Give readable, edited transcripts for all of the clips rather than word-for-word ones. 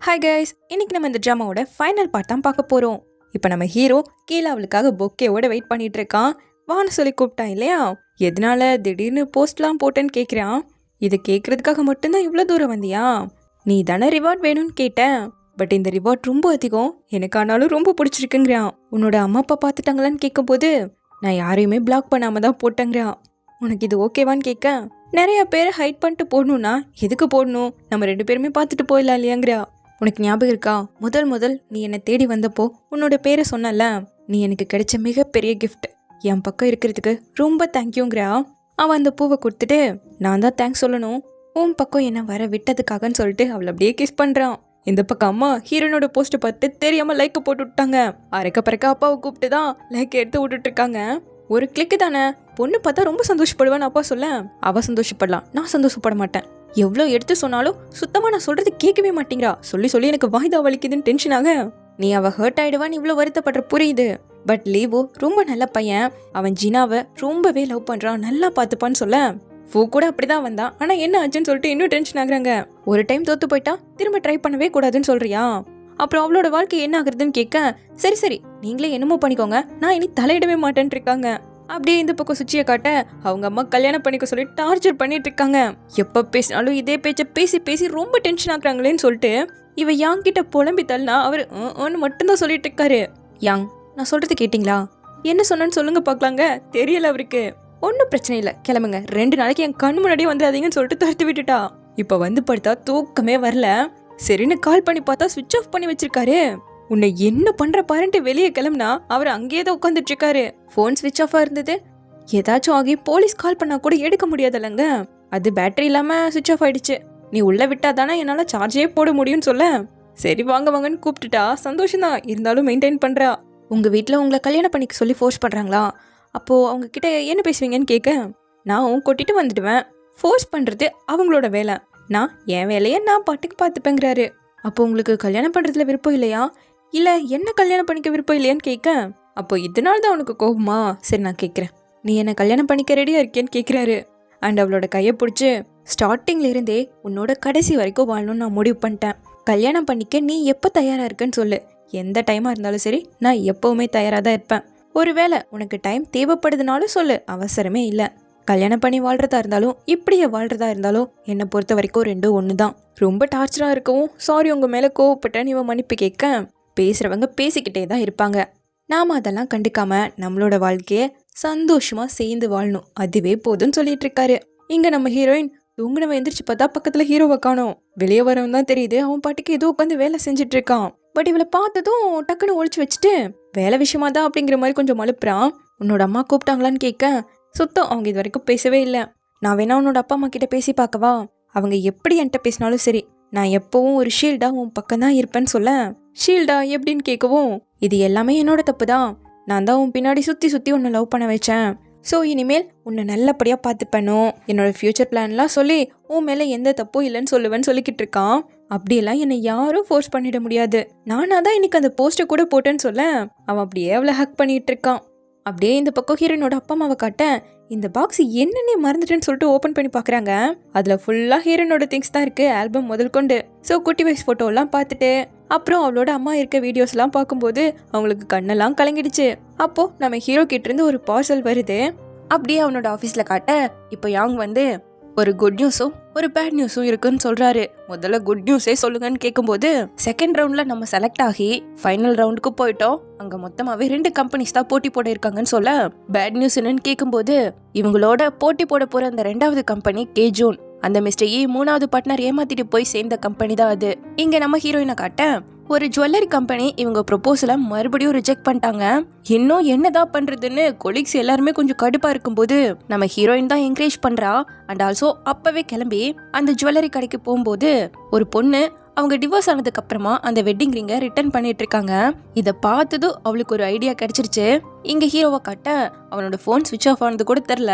Hi guys, இன்னைக்கு நம்ம இந்த ட்ராமாவோட ஃபைனல் பார்ட் தான் பார்க்க போகிறோம். இப்போ நம்ம ஹீரோ கீழே அவளுக்காக பொக்கேவோட வெயிட் பண்ணிட்டு இருக்கான். வான்னு சொல்லி கூப்பிட்டான் இல்லையா? எதனால திடீர்னு போஸ்ட்லாம் போட்டேன்னு கேட்குறான். இது கேட்குறதுக்காக மட்டும்தான் இவ்வளோ தூரம் வந்தியா? நீ தானே ரிவார்ட் வேணும்னு கேட்டேன். பட் இந்த ரிவார்ட் ரொம்ப அதிகம், எனக்கு ஆனாலும் ரொம்ப பிடிச்சிருக்குங்கிறான். உன்னோட அம்மா அப்பா பார்த்துட்டாங்களான்னு கேட்கும்போது நான் யாரையுமே பிளாக் பண்ணாம தான் போட்டேங்கிறான். உனக்கு இது ஓகேவான்னு கேட்க, நிறைய பேரை ஹைட் பண்ணிட்டு போடணும்னா எதுக்கு போடணும், நம்ம 2 பேருமே பார்த்துட்டு போயிடலாம் இல்லையாங்கிறா. உனக்கு ஞாபகம் இருக்கா, முதல் நீ என்னை தேடி வந்தப்போ உன்னோட பேரை சொன்னல, நீ எனக்கு கிடைச்ச மிகப்பெரிய கிஃப்ட், என் பக்கம் இருக்கிறதுக்கு ரொம்ப தேங்க்யூங்கிறா. அவன் அந்த பூவை கொடுத்துட்டு, நான் தான் தேங்க்ஸ் சொல்லணும், உன் பக்கம் என்ன வர விட்டதுக்காகன்னு சொல்லிட்டு அவளை அப்படியே கிஸ் பண்ணுறான். இந்த பக்கம் அம்மா ஹீரோனோட போஸ்ட்டை பார்த்து தெரியாம லைக்கை போட்டு விட்டாங்க. அரைக்க பறக்க அப்பாவை கூப்பிட்டு தான் லைக் எடுத்து விட்டுட்டு இருக்காங்க. ஒரு கிளிக்கு தானே, பொண்ணு பார்த்தா ரொம்ப சந்தோஷப்படுவேன்னு அப்பா சொல்ல, அவ சந்தோஷப்படலாம், நான் சந்தோஷப்பட மாட்டேன். எவ்வளோ எடுத்து சொன்னாலும் சுத்தமாக நான் சொல்றது கேட்கவே மாட்டேங்கிறா. சொல்லி எனக்கு வாய்தா வலிக்குதுன்னு டென்ஷன் ஆக, நீ அவ ஹர்ட் ஆயிடுவான்னு இவ்வளோ வருத்தப்படுற புரியுது. பட் லீவோ ரொம்ப நல்ல பையன், அவன் ஜினாவை ரொம்பவே லவ் பண்றான், நல்லா பார்த்துப்பான்னு சொல்ல, ஃபூ கூட அப்படிதான் வந்தான், ஆனா என்ன ஆச்சுன்னு சொல்லிட்டு இன்னும் டென்ஷன் ஆகுறாங்க. ஒரு டைம் தோத்து போயிட்டா திரும்ப ட்ரை பண்ணவே கூடாதுன்னு சொல்றியா? அப்புறம் அவளோட வாழ்க்கை என்ன ஆகுறதுன்னு கேட்க, சரி நீங்களே என்னமோ பண்ணிக்கோங்க, நான் இனி தலையிடவே மாட்டேன்னு இருக்காங்க. அப்படியே இந்த பக்கம் சுச்சியை காட்ட அவங்க அம்மா கல்யாணம் பண்ணிக்க சொல்லி டார்ச்சர் பண்ணிட்டு இருக்காங்க. எப்ப பேசினாலும் இதே பேச்ச பேசி ரொம்ப டென்ஷன் ஆகுறாங்களேன்னு சொல்லிட்டு இவ யாங் கிட்ட புலம்பி தள்ளனா அவர் மட்டும்தான் சொல்லிட்டு இருக்காரு. யாங், நான் சொல்றது கேட்டீங்களா? என்ன சொன்னு சொல்லுங்க பாக்கலாங்க. தெரியல அவருக்கு. ஒன்னும் பிரச்சனை இல்லை, கிளம்புங்க, 2 நாளைக்கு என் கண்ணு முன்னாடியே வந்துடாதீங்கன்னு சொல்லிட்டு துரத்து விட்டுட்டா. இப்ப வந்து படுத்தா தூக்கமே வரல. சரின்னு கால் பண்ணி பார்த்தா சுவிட்ச் ஆஃப் பண்ணி வச்சிருக்காரு. உன்னை என்ன பண்ற பாருன்ட்டு வெளியே கிளம்புனா அவர் அங்கேயே தான் உட்காந்துட்டு இருக்காரு. போன் ஸ்விட்ச் ஆஃபா இருந்தது. ஏதாச்சும் ஆகி போலீஸ் கால் பண்ணா கூட எடுக்க முடியாதுல்லங்க, அது பேட்டரி இல்லாம சுவிட்ச் ஆஃப் ஆயிடுச்சு. நீ உள்ள விட்டா தானே என்னால சார்ஜே போட முடியும்னு சொல்ல, சரி வாங்கன்னு கூப்பிட்டுட்டா. சந்தோஷம் தான், இருந்தாலும் மெயின்டைன் பண்றா. உங்க வீட்டுல உங்களை கல்யாணம் பண்ணிக்க சொல்லி ஃபோர்ஸ் பண்றாங்களா? அப்போ அவங்க கிட்ட என்ன பேசுவீங்கன்னு கேட்க, நான் கொட்டிட்டு வந்துடுவேன். ஃபோர்ஸ் பண்றது அவங்களோட வேலை, நான் என் வேலையை நான் பாட்டுக்கு பார்த்துப்பேங்கிறாரு. அப்போ உங்களுக்கு கல்யாணம் பண்றதுல விருப்பம் இல்லையா? இல்ல என்ன கல்யாணம் பண்ணிக்க விருப்பம் இல்லையான்னு கேட்க, அப்போ இதனால தான் உனக்கு கோபமா? சரி நான் கேட்குறேன், நீ என்ன கல்யாணம் பண்ணிக்க ரெடியா இருக்கேன்னு கேட்குறாரு. அண்ட் அவளோட கையை பிடிச்சி, ஸ்டார்டிங்ல இருந்தே உன்னோட கடைசி வரைக்கும் வாழணும்னு நான் முடிவு பண்ணிட்டேன். கல்யாணம் பண்ணிக்க நீ எப்போ தயாரா இருக்கன்னு சொல்லு, எந்த டைமா இருந்தாலும் சரி நான் எப்பவுமே தயாரா தான் இருப்பேன். ஒருவேளை உனக்கு டைம் தேவைப்படுதுனாலும் சொல்லு, அவசரமே இல்லை. கல்யாணம் பண்ணி வாழ்றதா இருந்தாலும் இப்படியே வாழ்றதா இருந்தாலும் என்னை பொறுத்த வரைக்கும் 2 ஒன்று தான். ரொம்ப டார்ச்சரா இருக்கவும் சாரி உங்க மேல கோவப்பட்டேன்னு இவன் மன்னிப்பு கேட்க, பேசுறவங்க பேசிக்கிட்டே தான் இருப்பாங்க, நாம அதெல்லாம் கண்டுக்காம நம்மளோட வாழ்க்கைய சந்தோஷமா சேர்ந்து வாழணும், அதுவே போதும்னு சொல்லிட்டு இருக்காரு. இங்க நம்ம ஹீரோயின் தூங்குனவன் எந்திரிச்சு பார்த்தா பக்கத்துல ஹீரோவை காணோம். வெளியே வரவன் தான் தெரியுது அவன் பாட்டுக்கு ஏதோ உட்காந்து வேலை செஞ்சுட்டு இருக்கான். பட் இவளை பார்த்ததும் டக்குன்னு ஒழிச்சு வச்சுட்டு வேலை விஷயமா தான் அப்படிங்கிற மாதிரி கொஞ்சம் மழுப்புறான். உன்னோட அம்மா கூப்பிட்டாங்களான்னு கேட்க, சுத்தம் அவங்க இது வரைக்கும் பேசவே இல்லை. நான் வேணா உன்னோட அப்பா அம்மா கிட்ட பேசி பார்க்கவா? அவங்க எப்படி என்கிட்ட பேசினாலும் சரி நான் எப்பவும் ஒரு ஷீல்டா உன் பக்கம் தான் இருப்பேன்னு சொல்ல, ஷீல்டா எப்படின்னு கேட்கவும், இது எல்லாமே என்னோட தப்பு தான், நான் தான் உன் பின்னாடி சுத்தி உன்னை லவ் பண்ண வச்சேன். ஸோ இனிமேல் உன்னை நல்லபடியா பார்த்துப்பேனும், என்னோட ஃபியூச்சர் பிளான்லாம் சொல்லி உன் மேல எந்த தப்பும் இல்லைன்னு சொல்லுவேன்னு சொல்லிக்கிட்டு இருக்கான். அப்படியெல்லாம் என்னை யாரும் ஃபோர்ஸ் பண்ணிட முடியாது, நானா தான் இன்னைக்கு அந்த போஸ்டை கூட போட்டேன்னு சொல்ல, அவன் அப்படியே அவளை ஹக் பண்ணிட்டு இருக்கான். அப்படியே இந்த பக்கம் ஹீரோனோட அப்பா அம்மாவை காட்ட, இந்த பாக்ஸ் என்னன்னே மறந்துட்டேன்னு சொல்லிட்டு ஓப்பன் பண்ணி பாக்குறாங்க. அதுல ஃபுல்லா ஹீரோனோட திங்ஸ் தான் இருக்கு, ஆல்பம் முதல் கொண்டு. ஸோ குட்டி வயசு போட்டோ எல்லாம் பார்த்துட்டு அப்புறம் அவளோட அம்மா இருக்க வீடியோஸ் எல்லாம் பார்க்கும்போது அவங்களுக்கு கண்ணெல்லாம் கலங்கிடுச்சு. அப்போ நம்ம ஹீரோ கிட்ட இருந்து ஒரு பார்சல் வருது. அப்படியே அவனோட ஆஃபீஸ்ல காட்ட, இப்போ யாங் வந்து ஒரு குட் நியூஸும் ஒரு பேட் நியூஸும் இருக்குன்னு சொல்றாரு. முதல்ல குட் நியூஸே சொல்லுங்கன்னு கேட்கும்போது, செகண்ட் ரவுண்ட்ல நம்ம செலக்ட் ஆகி ஃபைனல் ரவுண்டுக்கு போயிட்டோம், அங்க மொத்தமாவே 2 கம்பெனிஸ் தான் போட்டி போட இருக்காங்கன்னு சொல்ல, பேட் நியூஸ் என்னன்னு கேட்கும்போது, இவங்களோட போட்டி போட போற அந்த 2வது கம்பெனி கேஜூன், அந்த மிஸ்டர் ஈ 3வது பார்ட்னர் ஏமாத்திட்டு போய் சேர்ந்த கம்பெனி தான் அது. இங்க நம்ம ஹீரோயினை காட்ட, ஒரு ஜுவல்லரி கம்பெனி இவங்க ப்ரொபோசலை மறுபடியும் ரிஜெக்ட் பண்ணிட்டாங்க. இன்னும் என்னதான் பண்றதுன்னு கொலீக்ஸ் எல்லாருமே கொஞ்சம் கடுப்பா இருக்கும்போது நம்ம ஹீரோயின் தான் என்கரேஜ் பண்றா. அண்ட் ஆல்சோ அப்பவே கிளம்பி அந்த ஜுவல்லரி கடைக்கு போகும்போது ஒரு பொண்ணு அவங்க டிவோர்ஸ் ஆனதுக்கு அப்புறமா அந்த வெட்டிங் ரிங்கை ரிட்டர்ன் பண்ணிட்டு இருக்காங்க. இதை பார்த்ததும் அவளுக்கு ஒரு ஐடியா கிடைச்சிருச்சு. இங்க ஹீரோவை காட்ட அவனோட போன் சுவிட்ச் ஆஃப் ஆனது கூட தெரியல.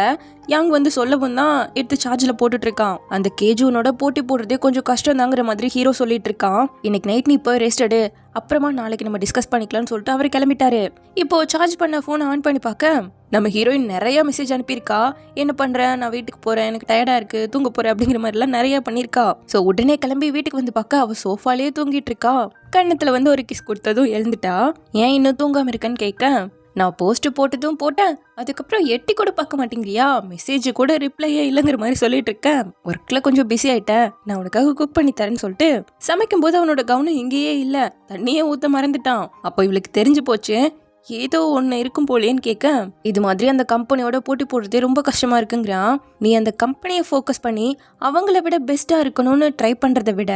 யாங் வந்து சொல்லவும் தான் எடுத்து சார்ஜ்ல போட்டுட்டு இருக்கான். அந்த கேஜுனோட போட்டி போடுறதே கொஞ்சம் கஷ்டம் தாங்கிற மாதிரி ஹீரோ சொல்லிட்டு இருக்கான். இன்னைக்கு நைட் நீ போய் ரெஸ்ட் எடு, அப்புறமா நாளைக்கு நம்ம டிஸ்கஸ் பண்ணிக்கலாம்னு சொல்லிட்டு அவர் கிளம்பிட்டாரு. இப்போ சார்ஜ் பண்ண போனை ஆன் பண்ணி பார்க்க நம்ம ஹீரோயின் நிறைய மெசேஜ் அனுப்பியிருக்கா. என்ன பண்றேன், நான் வீட்டுக்கு போறேன், எனக்கு டயர்டா இருக்கு, தூங்க போறேன் அப்படிங்கிற மாதிரி எல்லாம் நிறைய பண்ணிருக்கா. சோ உடனே கிளம்பி வீட்டுக்கு வந்து பார்க்க அவ சோஃபாலேயே தூங்கிட்டு இருக்கா. கண்ணத்துல வந்து ஒரு கிஸ் கொடுத்ததும் எழுந்துட்டா. ஏன் இன்னும் தூங்காம இருக்கன்னு கேட்க, நான் போஸ்ட் போட்டதும் போட்டேன், அதுக்கப்புறம் எட்டி கூட பார்க்க மாட்டேங்கிறியா, மெசேஜ் கூட ரிப்ளையே இல்லைங்கிற மாதிரி சொல்லிட்டு இருக்கேன். ஒர்க்ல கொஞ்சம் பிஸி ஆயிட்டேன், நான் உனக்காக குக் பண்ணி தரேன்னு சொல்லிட்டு சமைக்கும் போது அவனோட கவனம் இங்கேயே இல்ல, தண்ணியே ஊத்த மறந்துட்டான். அப்போ இவளுக்கு தெரிஞ்சு போச்சு ஏதோ ஒன்னு இருக்கும் போலேன்னு கேட்க, இது மாதிரி அந்த கம்பெனியோட போட்டி போடுறதே ரொம்ப கஷ்டமா இருக்குங்கிறான். நீ அந்த கம்பெனியை ஃபோக்கஸ் பண்ணி அவங்கள விட பெஸ்டா இருக்கணும்னு ட்ரை பண்றதை விட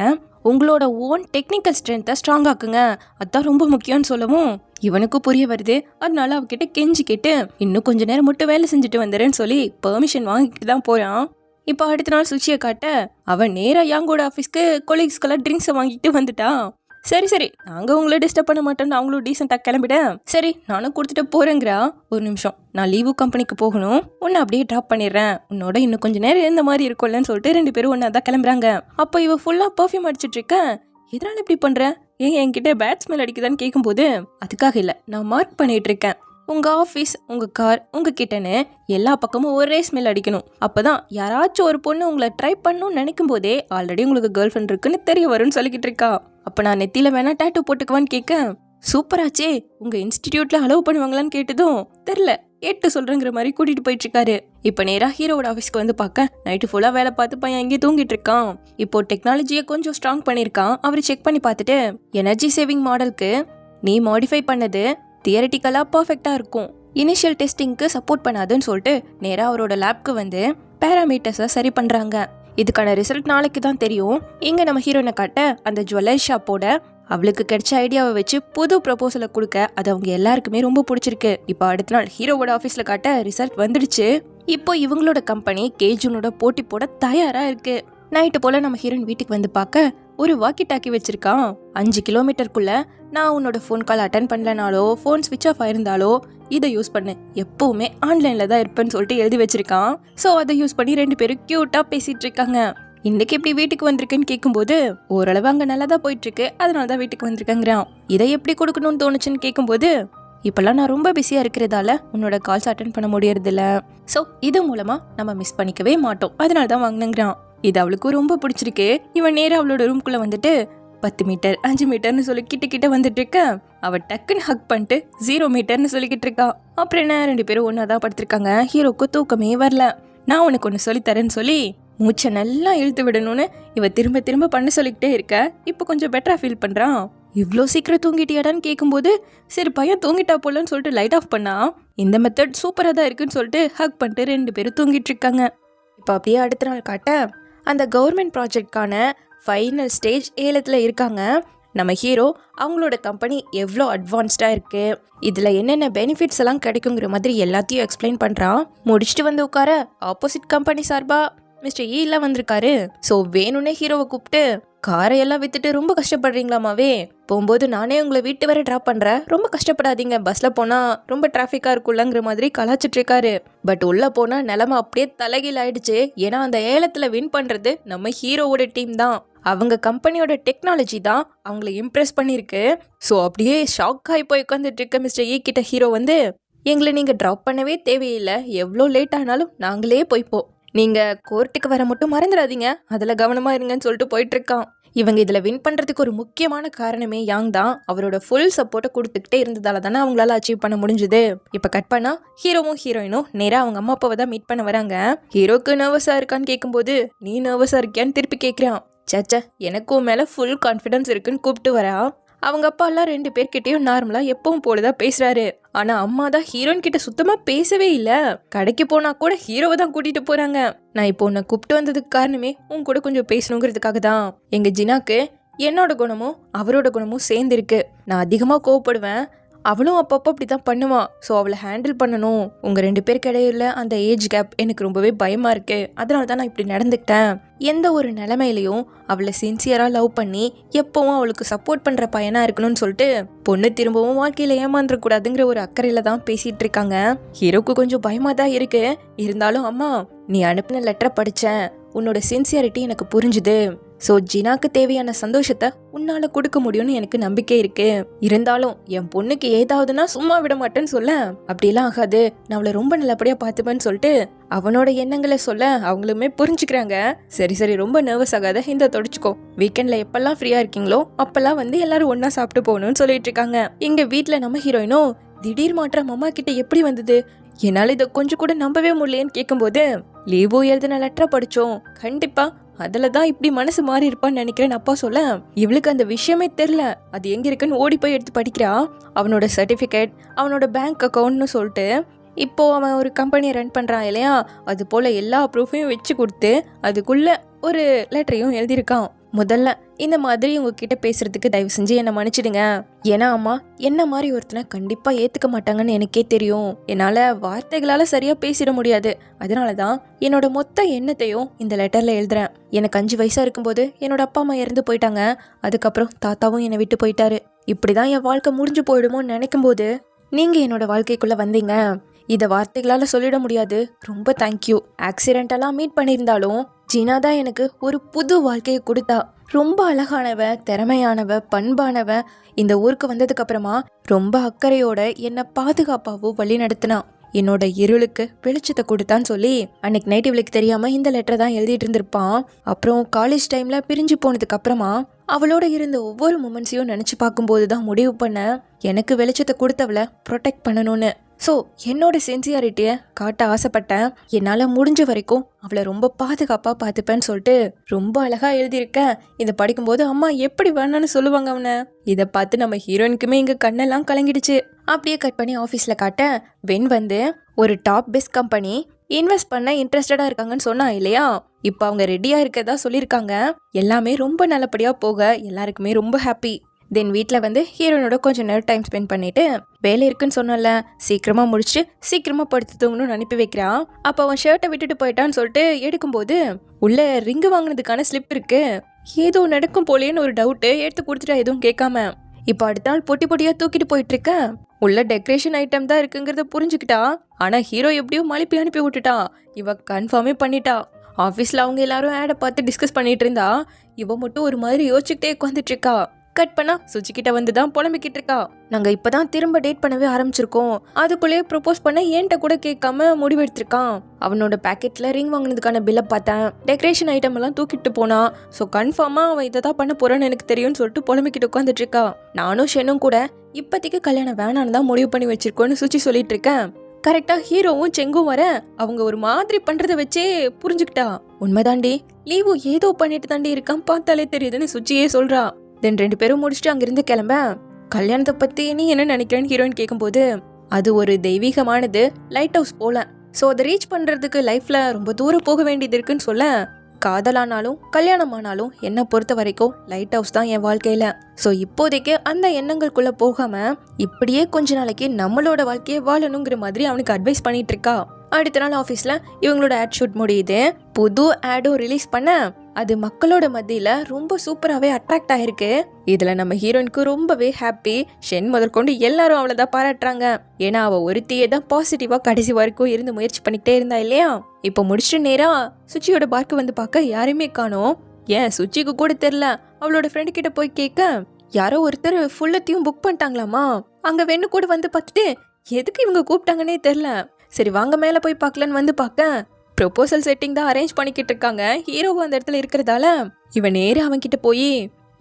உங்களோட ஓன் டெக்னிக்கல் ஸ்ட்ரென்த்தை ஸ்ட்ராங் ஆக்குங்க, அதான் ரொம்ப முக்கியம்னு சொல்லவும் இவனுக்கும் புரிய வருது. அதனால அவகிட்ட கெஞ்சி கேட்டு இன்னும் கொஞ்ச நேரம் மட்டும் வேலை செஞ்சுட்டு வந்துடுறேன்னு சொல்லி பெர்மிஷன் வாங்கிட்டு தான் போறான். இப்போ அடுத்த நாள் சுச்சியை காட்ட அவன் நேரா யாங்கோட ஆஃபீஸ்க்கு கொலீக்ஸ்கெல்லாம் ட்ரிங்க்ஸை வாங்கிட்டு வந்துட்டான். சரி சரி, நாங்க உங்களை டிஸ்டர்ப் பண்ண மாட்டோம்னு அவங்களும் டீசெண்டா கிளம்பிட்டேன். சரி நானும் கொடுத்துட்டு போறேங்கிறா. ஒரு நிமிஷம், நான் லீவு கம்பெனிக்கு போகணும், உன்னை அப்படியே ட்ராப் பண்ணிடுறேன், உன்னோட இன்னும் கொஞ்சம் நேரம் இந்த மாதிரி இருக்கும்லன்னு சொல்லிட்டு 2 பேரும் ஒன்னா தான் கிளம்புறாங்க. அப்போ இவ ஃபுல்லா பர்ஃபியூம் அடிச்சிட்டு இருக்க. எதனால இப்படி பண்ற, ஏன் என்கிட்ட பேட் ஸ்மெல் அடிக்குதான்னு கேட்கும்போது, அதுக்காக இல்ல, நான் மார்க் பண்ணிட்டு இருக்கேன். உங்க ஆஃபீஸ், உங்க கார், உங்க கிட்டன்னு எல்லா பக்கமும் ஒரே ஸ்மெல் அடிக்கணும். அப்பதான் யாராச்சும் ஒரு பொண்ணு உங்களை ட்ரை பண்ணணும்னு நினைக்கும் போதே ஆல்ரெடி உங்களுக்கு கேர்ள் ஃப்ரெண்ட் இருக்குன்னு தெரிய வரும்னு சொல்லிக்கிட்டு இருக்கா. அப்ப நான் நெத்தியில வேணா டேட்டூ போட்டுக்குவான்னு கேட்க, சூப்பராச்சே, உங்க இன்ஸ்டிடியூட்ல அலோவ் பண்ணுவாங்களான்னு கேட்டதும் தெரியல, கேட்டு சொல்றேங்கிற மாதிரி கூட்டிட்டு போயிட்டு இருக்காரு. இப்ப நேரா ஹீரோட ஆஃபீஸ்க்கு வந்து பார்க்க நைட்டு ஃபுல்லா வேலை பார்த்து பையன் எங்கேயும் தூங்கிட்டு இருக்கான். இப்போ டெக்னாலஜியை கொஞ்சம் ஸ்ட்ராங் பண்ணிருக்கான். அவரு செக் பண்ணி பார்த்துட்டு, எனர்ஜி சேவிங் மாடலுக்கு நீ மாடிஃபை பண்ணது தியரிட்டிக்கலா பர்ஃபெக்டா இருக்கும், இனிஷியல் டெஸ்டிங்க்கு சப்போர்ட் பண்ணாதுன்னு சொல்லிட்டு நேரா அவரோட லேப்க்கு வந்து பேராமீட்டர்ஸை சரி பண்றாங்க. இதுக்கான ரிசல்ட் நாளைக்கு தான் தெரியும். இங்க நம்ம ஹீரோனை காட்ட அந்த ஜுவல்லரி ஷாப்போட அவளுக்கு கிடைச்ச ஐடியாவை வச்சு புது ப்ரொபோசலை கொடுக்க அது அவங்க எல்லாருக்குமே ரொம்ப பிடிச்சிருக்கு. இப்போ அடுத்த நாள் ஹீரோவோட ஆஃபீஸ்ல காட்ட ரிசல்ட் வந்துடுச்சு. இப்போ இவங்களோட கம்பெனி கேஜுனோட போட்டி போட தயாரா இருக்கு. நைட்டு போல நம்ம ஹீரோயின் வீட்டுக்கு வந்து பார்க்க ஒரு வாக்கி டாக்கி வச்சிருக்கான். 5 கிலோமீட்டருக்குள்ள நான் உன்னோட ஃபோன் கால் அட்டன் பண்ணலனாலோ ஃபோன் ஸ்விட்ச் ஆஃப் ஆயிருந்தாலோ இதை யூஸ் பண்ணு, எப்பவுமே ஆன்லைன்ல தான் இருப்பேன்னு சொல்லிட்டு எழுதி வச்சிருக்கான். ஸோ அதை யூஸ் பண்ணி 2 பேரும் கியூட்டா பேசிட்டு இருக்காங்க. இன்னைக்கு எப்படி வீட்டுக்கு வந்திருக்குன்னு கேட்கும்போது ஓரளவு அங்க நல்லா தான் போயிட்டு இருக்கு, அதனாலதான் வீட்டுக்கு வந்திருக்காங்கிறான். இதை எப்படி கொடுக்கணும்னு தோணுச்சுன்னு கேட்கும்போது, இப்பெல்லாம் நான் ரொம்ப பிஸியா இருக்கிறதால உன்னோட கால்ஸ் அட்டன் பண்ண முடியறது இல்ல, ஸோ இது மூலமா நம்ம மிஸ் பண்ணிக்கவே மாட்டோம், அதனாலதான் வாங்கினங்கிறான். இது அவளுக்கு ரொம்ப பிடிச்சிருக்கு. இவன் நேரம் அவளோட ரூம்குள்ள வந்துட்டு 10 மீட்டர் 5 மீட்டர்னு சொல்லி கிட்ட வந்துட்டு இருக்க, அவ டக்குன்னு ஹக் பண்ணிட்டு 0 மீட்டர்னு சொல்லிக்கிட்டு இருக்கா. அப்புறம் என்ன, 2 பேரும் ஒன்னாதான் படுத்திருக்காங்க. ஹீரோக்கு தூக்கமே வரல. நான் உனக்கு ஒன்று சொல்லி தரேன்னு சொல்லி மூச்சை நல்லா இழுத்து விடணும்னு இவ திரும்ப திரும்ப பண்ண சொல்லிக்கிட்டே இருக்க. இப்போ கொஞ்சம் பெட்டரா ஃபீல் பண்றான். இவ்வளோ சீக்கிரம் தூங்கிட்டியாடான்னு கேட்கும்போது, சரி பையன் தூங்கிட்டா போலன்னு சொல்லிட்டு லைட் ஆஃப் பண்ணா. இந்த மெத்தட் சூப்பரா தான் இருக்குன்னு சொல்லிட்டு ஹக் பண்ணிட்டு 2 பேரும் தூங்கிட்டு இருக்காங்க. இப்போ அப்படியே அடுத்த நாள் காட்ட அந்த கவர்மெண்ட் ப்ராஜெக்ட்கான ஃபைனல் ஸ்டேஜ் ஏலத்தில் இருக்காங்க. நம்ம ஹீரோ அவங்களோட கம்பெனி எவ்வளோ அட்வான்ஸ்டாக இருக்குது, இதில் என்னென்ன பெனிஃபிட்ஸ் எல்லாம் கிடைக்குங்கிற மாதிரி எல்லாத்தையும் எக்ஸ்பிளைன் பண்ணுறான். முடிச்சுட்டு வந்து உட்கார ஆப்போசிட் கம்பெனி சார்பா மிஸ்டர் ஈலாம் வந்திருக்காரு. ஸோ வேணும்னே ஹீரோவை கூப்பிட்டு, காரை எல்லாம் வித்துட்டு ரொம்ப கஷ்டப்படுறீங்களாமாவே, போகும்போது நானே உங்களை வீட்டு வரை ட்ராப் பண்ணுறேன், ரொம்ப கஷ்டப்படாதீங்க, பஸ்ஸில் போனால் ரொம்ப டிராஃபிக்காக இருக்குல்லங்கிற மாதிரி கலாச்சிட்டு இருக்காரு. பட் உள்ளே போனால் நிலமை அப்படியே தலைகீழ் ஆயிடுச்சு. ஏன்னா அந்த ஏலத்தில் வின் பண்ணுறது நம்ம ஹீரோவோட டீம் தான். அவங்க கம்பெனியோட டெக்னாலஜி தான் அவங்களை இம்ப்ரெஸ் பண்ணியிருக்கு. ஸோ அப்படியே ஷாக் ஆகி போய் உட்காந்துட்டு இருக்க மிஸ்டர் ஈ கிட்ட ஹீரோ வந்து, எங்களை நீங்கள் ட்ராப் பண்ணவே தேவையில்லை, எவ்வளோ லேட் ஆனாலும் நாங்களே போய்ப்போம், நீங்கள் கோர்ட்டுக்கு வர மட்டும் மறந்துடாதீங்க, அதில் கவனமாக இருங்கன்னு சொல்லிட்டு போயிட்டு இருக்கான். இவங்க இதில் வின் பண்ணுறதுக்கு ஒரு முக்கியமான காரணமே யாங் தான். அவரோட ஃபுல் சப்போர்ட்டை கொடுத்துக்கிட்டே இருந்ததால தானே அவங்களால அச்சீவ் பண்ண முடிஞ்சுது. இப்போ கட் பண்ணா ஹீரோவும் ஹீரோயினும் நேராக அவங்க அம்மா அப்பாவை தான் மீட் பண்ண வராங்க. ஹீரோக்கு நர்வஸாக இருக்கான்னு கேட்கும்போது, நீ நர்வஸாக இருக்கியான்னு திருப்பி கேட்குறான். சச்சா, எனக்கும் மேலே ஃபுல் கான்ஃபிடன்ஸ் இருக்குன்னு கூப்பிட்டு வரா. அவங்க அப்பா எல்லாம் 2 பேர்கிட்டையும் நார்மலா எப்பவும் போலதான் பேசுறாரு. ஆனா அம்மா தான் ஹீரோயின் கிட்ட சுத்தமா பேசவே இல்ல. கடைக்கு போனா கூட ஹீரோவை தான் கூட்டிட்டு போறாங்க. நான் இப்போ உன்னை கூப்பிட்டு வந்ததுக்கு காரணமே உன் கூட கொஞ்சம் பேசணுங்கிறதுக்காக தான். எங்க ஜினாக்கு என்னோட குணமும் அவரோட குணமும் சேர்ந்து இருக்கு. நான் அதிகமா கோவப்படுவேன், அவளும் அப்பப்போ அப்படி தான் பண்ணுவான். ஸோ அவளை ஹேண்டில் பண்ணணும். உங்கள் 2 பேருக்கு இடையில அந்த ஏஜ் கேப் எனக்கு ரொம்பவே பயமாக இருக்குது. அதனால தான் நான் இப்படி நடந்துக்கிட்டேன். எந்த ஒரு நிலைமையிலையும் அவளை சின்சியராக லவ் பண்ணி எப்பவும் அவளுக்கு சப்போர்ட் பண்ணுற பையனாக இருக்கணும்னு சொல்லிட்டு பொண்ணு திரும்பவும் வாழ்க்கையில் ஏமாந்துடக்கூடாதுங்கிற ஒரு அக்கறையில் தான் பேசிகிட்டு இருக்காங்க. ஹீரோக்கு கொஞ்சம் பயமாக தான் இருக்கு. இருந்தாலும் அம்மா, நீ அனுப்பின லெட்டரை படித்தேன். உன்னோட சின்சியாரிட்டி எனக்கு புரிஞ்சுது. ஸோ ஜினாக்கு தேவையான சந்தோஷத்தை உன்னால கொடுக்க முடியும்னு எனக்கு நம்பிக்கை இருக்கு. இருந்தாலும் என் பொண்ணுக்கு ஏதாவதுன்னா சும்மா விட மாட்டேன்னு சொல்ல. அப்படிலாம் ஆகாது, நான் அவளை ரொம்ப நல்லபடியா பார்த்துப்பேன்னு சொல்லிட்டு அவனோட எண்ணங்களை சொல்ல அவங்களுமே புரிஞ்சுக்கிறாங்க. சரி சரி, ரொம்ப நர்வஸ் ஆகாத, இந்த தொடச்சுக்கோ. வீக்கெண்ட்ல எப்பெல்லாம் ஃப்ரீயா இருக்கீங்களோ அப்பெல்லாம் வந்து எல்லாரும் ஒன்னா சாப்பிட்டு போகணும்னு சொல்லிட்டு இருக்காங்க. எங்க வீட்டுல நம்ம ஹீரோயினும் திடீர் மாற்றம் அம்மா கிட்ட எப்படி வந்தது, என்னால இதை கொஞ்சம் கூட நம்பவே முடியலன்னு கேட்கும்போது, லீவோ எழுதின லெட்டரை படிச்சோம், கண்டிப்பா அதுல தான் இப்படி மனசு மாறி இருப்பான்னு நினைக்கிறேன் அப்பா சொல்ல. இவளுக்கு அந்த விஷயமே தெரியல. அது எங்க இருக்குன்னு ஓடி போய் எடுத்து படிக்கிறா. அவனோட சர்டிபிகேட், அவனோட பேங்க் அக்கௌண்ட்னு சொல்லிட்டு இப்போ அவன் ஒரு கம்பெனியை ரன் பண்றான் இல்லையா, அது போல எல்லா ப்ரூஃபையும் வச்சு கொடுத்து அதுக்குள்ள ஒரு லெட்டரையும் எழுதியிருக்கான். முதல்ல இந்த மாதிரி உங்ககிட்ட பேசுறதுக்கு தயவு செஞ்சு என்னை மன்னிச்சிடுங்க. ஏன்னா அம்மா, என்ன மாதிரி ஒருத்தனை கண்டிப்பா ஏத்துக்க மாட்டாங்கன்னு எனக்கே தெரியும். என்னால வார்த்தைகளால சரியா பேசிட முடியாது. அதனாலதான் என்னோட மொத்த எண்ணத்தையும் இந்த லெட்டர்ல எழுதுறேன். எனக்கு 5 வயசா இருக்கும்போது என்னோட அப்பா அம்மா இறந்து போயிட்டாங்க. அதுக்கப்புறம் தாத்தாவும் என்னை விட்டு போயிட்டாரு. இப்படிதான் என் வாழ்க்கை முடிஞ்சு போயிடுமோன்னு நினைக்கும் போது நீங்க என்னோட வாழ்க்கைக்குள்ள வந்தீங்க. இதை வார்த்தைகளால சொல்லிட முடியாது. ரொம்ப தேங்க்யூ. ஆக்சிடென்டெல்லாம் மீட் பண்ணியிருந்தாலும் ஜீனா தான் எனக்கு ஒரு புது வாழ்க்கையை கொடுத்தா. ரொம்ப அழகானவ, திறமையானவ, பண்பானவ. இந்த ஊருக்கு வந்ததுக்கு அப்புறமா ரொம்ப அக்கறையோட என்னை பாதுகாப்பாவோ வழி நடத்தினா. என்னோட இருளுக்கு வெளிச்சத்தை கொடுத்தான்னு சொல்லி அன்னைக்கு நைட் இவளுக்கு தெரியாம இந்த லெட்டர் தான் எழுதிட்டு இருந்திருப்பான். அப்புறம் காலேஜ் டைம்ல பிரிஞ்சு போனதுக்கு அப்புறமா அவளோட இருந்த ஒவ்வொரு மொமெண்ட்ஸையும் நினைச்சு பார்க்கும்போது தான் முடிவு பண்ண, எனக்கு வெளிச்சத்தை கொடுத்தவளை ப்ரொடெக்ட் பண்ணணும்னு. ஸோ என்னோட சின்சியாரிட்டியை காட்ட ஆசைப்பட்டேன். என்னால் முடிஞ்ச வரைக்கும் அவளை ரொம்ப பாதுகாப்பாக பார்த்துப்பேன்னு சொல்லிட்டு ரொம்ப அழகாக எழுதியிருக்கேன். இதை படிக்கும்போது அம்மா எப்படி வேணான்னு சொல்லுவாங்க அவனை. இதை பார்த்து நம்ம ஹீரோயினுக்குமே இங்கே கண்ணெல்லாம் கலங்கிடுச்சு. அப்படியே கட் பண்ணி ஆஃபீஸில் காட்ட, வென் வந்து ஒரு டாப் பெஸ்ட் கம்பெனி இன்வெஸ்ட் பண்ண இன்ட்ரெஸ்டடாக இருக்காங்கன்னு சொன்னா இல்லையா, இப்போ அவங்க ரெடியாக இருக்கதா சொல்லியிருக்காங்க. எல்லாமே ரொம்ப நல்லபடியாக போக எல்லாருக்குமே ரொம்ப ஹாப்பி. தென் வீட்டில் வந்து ஹீரோனோட கொஞ்சம் நேரம் டைம் ஸ்பெண்ட் பண்ணிட்டு, வேலை இருக்குன்னு சொன்னல, சீக்கிரமா முடிச்சு சீக்கிரமா படுத்து தூங்கணும்னு அனுப்பி வைக்கிறான். அப்போ அவன் ஷர்ட்டை விட்டுட்டு போயிட்டான்னு சொல்லிட்டு எடுக்கும்போது உள்ள ரிங்கு வாங்கினதுக்கான ஸ்லிப் இருக்கு. ஏதோ நடக்கும் போலேன்னு ஒரு டவுட்டு எடுத்து கொடுத்துட்டா எதுவும் கேட்காம. இப்போ அடுத்த நாள் பொட்டி பொட்டியா தூக்கிட்டு போயிட்டு இருக்க. உள்ள டெக்கரேஷன் ஐட்டம் தான் இருக்குங்கிறத புரிஞ்சுக்கிட்டா. ஆனா ஹீரோ எப்படியோ மழுப்பி அனுப்பி விட்டுட்டான். இவ கன்ஃபார்மே பண்ணிட்டா. ஆஃபீஸில் அவங்க எல்லாரும் ஆடை பார்த்து டிஸ்கஸ் பண்ணிட்டு இருந்தா, இவ மட்டும் ஒரு மாதிரி யோசிச்சுக்கிட்டே உட்காந்துட்டு இருக்கா. கட் பண்ணா சுச்சி கிட்ட வந்து தான் புலம்பிக்கிட்டு இருக்கா. நாங்க இப்பதான் திரும்ப டேட் பண்ணவே ஆரம்பிச்சிருக்கோம், அதுக்குள்ளேயே ப்ரொபோஸ் பண்ண ஏன்ட்ட கூட கேட்காம முடிவெடுத்திருக்கான். அவனோட பேக்கெட்ல ரிங் வாங்கினதுக்கான பில்லை பார்த்தேன், டெக்கரேஷன் ஐட்டம் எல்லாம் தூக்கிட்டு போனா. ஸோ கன்ஃபார்மா அவன் இதை தான் பண்ண போறான்னு எனக்கு தெரியும்னு சொல்லிட்டு புலம்பிக்கிட்டு உட்காந்துட்டு இருக்கா. நானும் ஷென்னும் கூட இப்போதைக்கு கல்யாணம் வேணான்னு தான் முடிவு பண்ணி வச்சிருக்கோன்னு சுச்சி சொல்லிட்டு இருக்கேன். கரெக்டா ஹீரோவும் செங்கும் வர அவங்க ஒரு மாதிரி பண்றதை வச்சே புரிஞ்சுக்கிட்டா. உண்மைதாண்டி, லீவு ஏதோ பண்ணிட்டு தாண்டி இருக்கான், பார்த்தாலே தெரியுதுன்னு சுச்சியே சொல்றா. தென் 2 பேரும் முடிச்சுட்டு அங்கிருந்து கிளம்ப, கல்யாணத்தை பத்தி நீ என்ன நினைக்கிறேன்னு ஹீரோயின் கேட்கும்போது, அது ஒரு தெய்வீகமானது, லைட் ஹவுஸ் போல. ஸோ அதை ரீச் பண்றதுக்கு லைஃப்ல ரொம்ப தூரம் போக வேண்டியது இருக்குன்னு சொல்ல, காதலானாலும் கல்யாணம் ஆனாலும் என்னை பொறுத்த வரைக்கும் லைட் ஹவுஸ் தான் என் வாழ்க்கையில. ஸோ இப்போதைக்கு அந்த எண்ணங்களுக்குள்ள போகாம இப்படியே கொஞ்ச நாளைக்கு நம்மளோட வாழ்க்கையை வாழணுங்கிற மாதிரி அவனுக்கு அட்வைஸ் பண்ணிட்டு இருக்கா. அடுத்த நாள் ஆஃபீஸில் இவங்களோட ஆட் ஷூட் முடியுது. புது ஆடும் ரிலீஸ் பண்ண அது மக்களோட மத்தியில் ரொம்ப சூப்பராகவே அட்ராக்ட் ஆகிருக்கு. இதில் நம்ம ஹீரோயினுக்கு ரொம்பவே ஹாப்பி. ஷென் முதற்கொண்டு எல்லாரும் அவளை தான் பாராட்டுறாங்க. ஏன்னா அவள் ஒருத்தியே தான் பாசிட்டிவாக கடைசி வரைக்கும் இருந்து முயற்சி பண்ணிக்கிட்டே இருந்தா இல்லையா. இப்போ முடிச்சுட்டு நேரா சுச்சியோட பார்க்கு வந்து பார்க்க யாரையுமே காணோம். ஏன் சுச்சிக்கு கூட தெரில. அவளோட ஃப்ரெண்டு கிட்ட போய் கேட்க, யாரோ ஒருத்தர் ஃபுல்லத்தையும் புக் பண்ணிட்டாங்களாமா. அங்கே வெண்ணு கூட வந்து பார்த்துட்டு எதுக்கு இவங்க கூப்பிட்டாங்கன்னே தெரில. சரி வாங்க மேலே போய் பார்க்கலன்னு வந்து பார்க்க, ப்ரொபோசல் செட்டிங் தான் அரேஞ்ச் பண்ணிக்கிட்டு இருக்காங்க. ஹீரோவும் அந்த இடத்துல இருக்கிறதால இவன் நேரே அவன்கிட்ட போய்,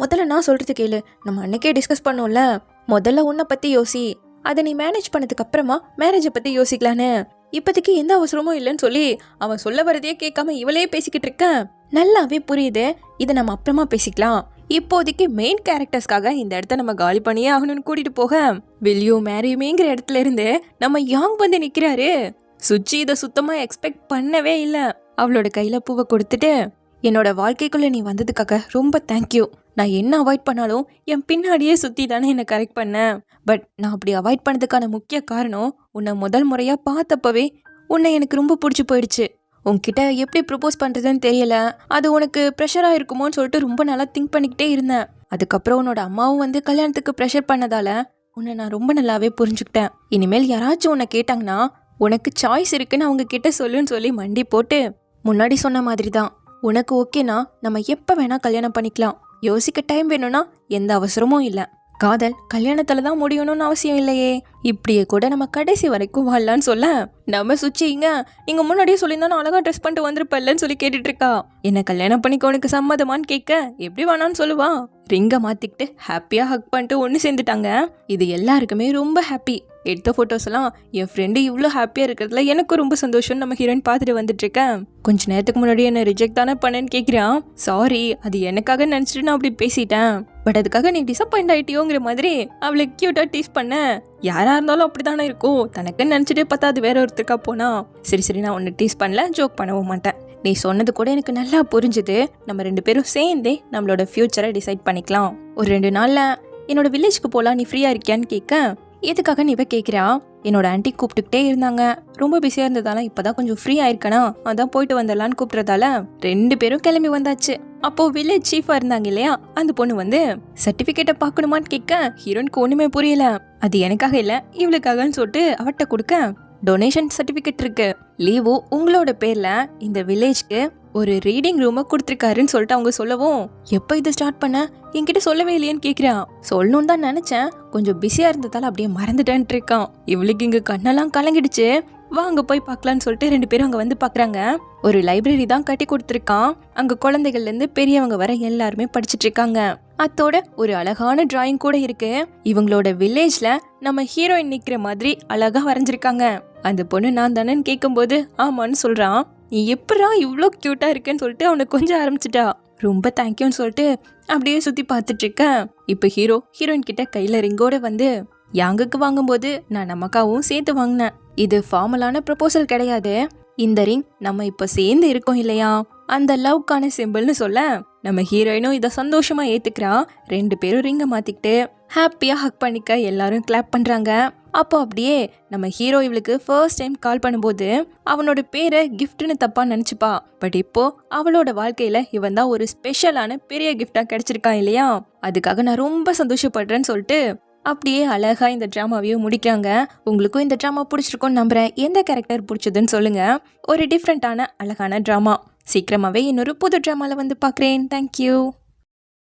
முதல்ல நான் சொல்றது கேளு, நம்ம அன்னைக்கே டிஸ்கஸ் பண்ணோம்ல, முதல்ல உன்னை பற்றி யோசி, அதை நீ மேனேஜ் பண்ணதுக்கு அப்புறமா மேரேஜை பற்றி யோசிக்கலான்னு. இப்போதைக்கு எந்த அவசரமும் இல்லைன்னு சொல்லி அவன் சொல்ல வரதையே கேட்காம இவளே பேசிக்கிட்டு இருக்க. நல்லாவே புரியுது, இதை நம்ம அப்புறமா பேசிக்கலாம். இப்போதைக்கு மெயின் கேரக்டர்ஸ்க்காக இந்த இடத்த நம்ம காலி பண்ணியே ஆகணும்னு கூட்டிட்டு போக, வில் யூ மேரி மீங்கிற இடத்துல இருந்து நம்ம யாங் வந்து நிக்கிறாரு. சுச்சி இதை சுத்தமா எக்ஸ்பெக்ட் பண்ணவே இல்லை. அவளோட கையில பூவை கொடுத்துட்டு, என்னோட வாழ்க்கைக்குள்ளே நீ வந்ததுக்காக ரொம்ப தேங்க்யூ. நான் என்ன அவாய்ட் பண்ணாலும் என் பின்னாடியே சுற்றி தானே என்னை கரெக்ட் பண்ணேன். பட் நான் அப்படி அவாய்ட் பண்ணதுக்கான முக்கிய காரணம் உன்னை முதல் முறையாக பார்த்தப்பவே உன்னை எனக்கு ரொம்ப பிடிச்சி போயிடுச்சு. உன்கிட்ட எப்படி ப்ரப்போஸ் பண்ணுறதுன்னு தெரியல. அது உனக்கு ப்ரெஷராக இருக்குமோன்னு சொல்லிட்டு ரொம்ப நல்லா திங்க் பண்ணிக்கிட்டே இருந்தேன். அதுக்கப்புறம் உன்னோட அம்மாவும் வந்து கல்யாணத்துக்கு ப்ரெஷர் பண்ணதால உன்னை நான் ரொம்ப நல்லாவே புரிஞ்சுக்கிட்டேன். இனிமேல் யாராச்சும் உன்னை கேட்டாங்கன்னா உனக்கு சாய்ஸ் இருக்குன்னு அவங்க கிட்ட சொல்லுன்னு சொல்லி மண்டி போட்டு முன்னாடி சொன்ன மாதிரி தான். உனக்கு ஓகேனா நம்ம எப்போ வேணால் கல்யாணம் பண்ணிக்கலாம். யோசிக்க டைம் வேணும்னா எந்த அவசரமும் இல்லை. காதல் கல்யாணத்துல தான் முடியணும்னு அவசியம் இல்லையே. இப்படியே கூட நம்ம கடைசி வரைக்கும் வாழலான்னு சொல்ல நம்ம சுச்சிங்க நீங்க முன்னாடியே சொல்லியிருந்தா நான் அழகா ட்ரெஸ் பண்ணிட்டு வந்திருப்பல்லன்னு சொல்லி கேட்டுட்டு இருக்கா. என்ன கல்யாணம் பண்ணிக்க உனக்கு சம்மதமான்னு கேட்க எப்படி வேணான்னு சொல்லுவா. ரிங்க மாத்திக்கிட்டு ஹாப்பியா ஹக் பண்ணிட்டு ஒன்று சேர்ந்துட்டாங்க. இது எல்லாருக்குமே ரொம்ப ஹாப்பி. எடுத்த ஃபோட்டோஸ் எல்லாம் என் ஃப்ரெண்டு இவ்வளோ ஹாப்பியாக இருக்கிறதுல எனக்கும் ரொம்ப சந்தோஷம். நம்ம ஹீரோயின் பார்த்துட்டு வந்துட்டு இருக்கேன். கொஞ்ச நேரத்துக்கு முன்னாடி என்ன ரிஜெக்ட் தானே பண்ணேன்னு கேட்குறான். சாரி, அது எனக்காக நினச்சிட்டு நான் அப்படி பேசிட்டேன். பட் அதுக்காக நீ டிசப்பாயிண்ட் ஆகிட்டியோங்கிற மாதிரி அவளை கியூட்டாக டீஸ் பண்ண. யாராக இருந்தாலும் அப்படி தானே இருக்கும். தனக்குன்னு நினச்சிட்டே பார்த்தா அது வேற ஒருத்தருக்கா போனா. சரி நான் ஒன்று டீஸ் பண்ணல, ஜோக் பண்ணவும் மாட்டேன். நீ சொன்னது கூட எனக்கு நல்லா புரிஞ்சுது. நம்ம 2 பேரும் சேர்ந்தே நம்மளோட ஃபியூச்சரை டிசைட் பண்ணிக்கலாம். ஒரு 2 நாளில் என்னோட வில்லேஜ்க்கு போகலாம், நீ ஃப்ரீயாக இருக்கியான்னு கேட்க எதுக்காக நீ கேட்குறா. என்னோட ஆண்டி கூப்பிட்டுக்கிட்டே இருந்தாங்க. ரொம்ப பிஸியாக இருந்ததால இப்போதான் கொஞ்சம் ஃப்ரீ ஆயிருக்கனா, அதான் போயிட்டு வந்துடலான்னு கூப்பிட்றதால 2 பேரும் கிளம்பி வந்தாச்சு. அப்போ வில்லேஜ் சீஃபா இருந்தாங்க இல்லையா, அந்த பொண்ணு வந்து சர்டிபிகேட்டை பார்க்கணுமான்னு கேட்க ஹீரோனுக்கு ஒண்ணுமே புரியல. அது எனக்காக இல்ல இவளுக்காகன்னு சொல்லிட்டு அவட்ட கொடுக்க டொனேஷன் சர்டிபிகேட் இருக்கு. லீவோ உங்களோட பேர்ல இந்த வில்லேஜ்க்கு ஒரு ரீடிங் ரூமை கொடுத்துருக்காருன்னு சொல்லிட்டு அவங்க சொல்லவும் எப்போ இதை ஸ்டார்ட் பண்ண என்கிட்ட சொல்லவே இல்லையேன்னு கேட்குறான். சொல்லணும்னு தான் நினைச்சேன், கொஞ்சம் பிஸியா இருந்ததால அப்படியே மறந்துட்டேன்ட்டு இருக்கான். இவளுக்கு இங்க கண்ணெல்லாம் கலங்கிடுச்சு. வாங்க போய் பார்க்கலான்னு சொல்லிட்டு 2 பேரும் அங்க வந்து பாக்குறாங்க. ஒரு லைப்ரரி தான் கட்டி கொடுத்துருக்கான். அங்க குழந்தைகள்ல இருந்து பெரியவங்க வர எல்லாருமே படிச்சுட்டு இருக்காங்க. அத்தோட ஒரு அழகான டிராயிங் கூட இருக்கு. இவங்களோட வில்லேஜ்ல நம்ம ஹீரோயின் நிக்கிற மாதிரி அழகா வரைஞ்சிருக்காங்க. அந்த பொண்ணு நான் தானேன்னு கேட்கும்போது ஆமான்னு சொல்றான். நீ எப்படா இவ்வளோ கியூட்டா இருக்கேன்னு சொல்லிட்டு அவனுக்கு கொஞ்சம் ஆரம்பிச்சிட்டா. ரொம்ப தேங்க்யூன்னு சொல்லிட்டு அப்படியே சுத்தி பார்த்துட்டு இருக்கேன். இப்போ ஹீரோயின் கிட்ட கையில ரிங்கோட வந்து யாங்குக்கு வாங்கும்போது நான் நமக்காகவும் சேர்த்து வாங்கினேன். இது ஃபார்மலான ப்ரப்போசல் கிடையாது. இந்த ரிங் நம்ம இப்போ சேர்ந்து இருக்கோம் இல்லையா, அந்த லவ்க்கான சிம்பிள்னு சொல்ல நம்ம ஹீரோயினும் இதை சந்தோஷமா ஏத்துக்கிறா. 2 பேரும் ரிங்கை மாத்திக்கிட்டு ஹாப்பியா ஹக் பண்ணிக்க எல்லாரும் கிளாப் பண்றாங்க. அப்போ அப்படியே நம்ம ஹீரோ இவளுக்கு ஃபர்ஸ்ட் டைம் கால் பண்ணும்போது அவனோட பேரை கிஃப்ட்னு தப்பா நினைச்சுப்பா. பட் இப்போ அவளோட வாழ்க்கையில இவன் தான் ஒரு ஸ்பெஷலான பெரிய கிஃப்டா கிடைச்சிருக்கான் இல்லையா, அதுக்காக நான் ரொம்ப சந்தோஷப்படுறேன்னு சொல்லிட்டு அப்படியே அழகா இந்த டிராமாவையும் முடிக்கிறாங்க. உங்களுக்கும் இந்த டிராமா பிடிச்சிருக்கும்னு நம்புறேன். எந்த கேரக்டர் பிடிச்சதுன்னு சொல்லுங்க. ஒரு டிஃப்ரெண்டான அழகான டிராமா. சீக்கிரமாவே இன்னொரு புது டிராமால வந்து பார்க்குறேன். தேங்க்யூ.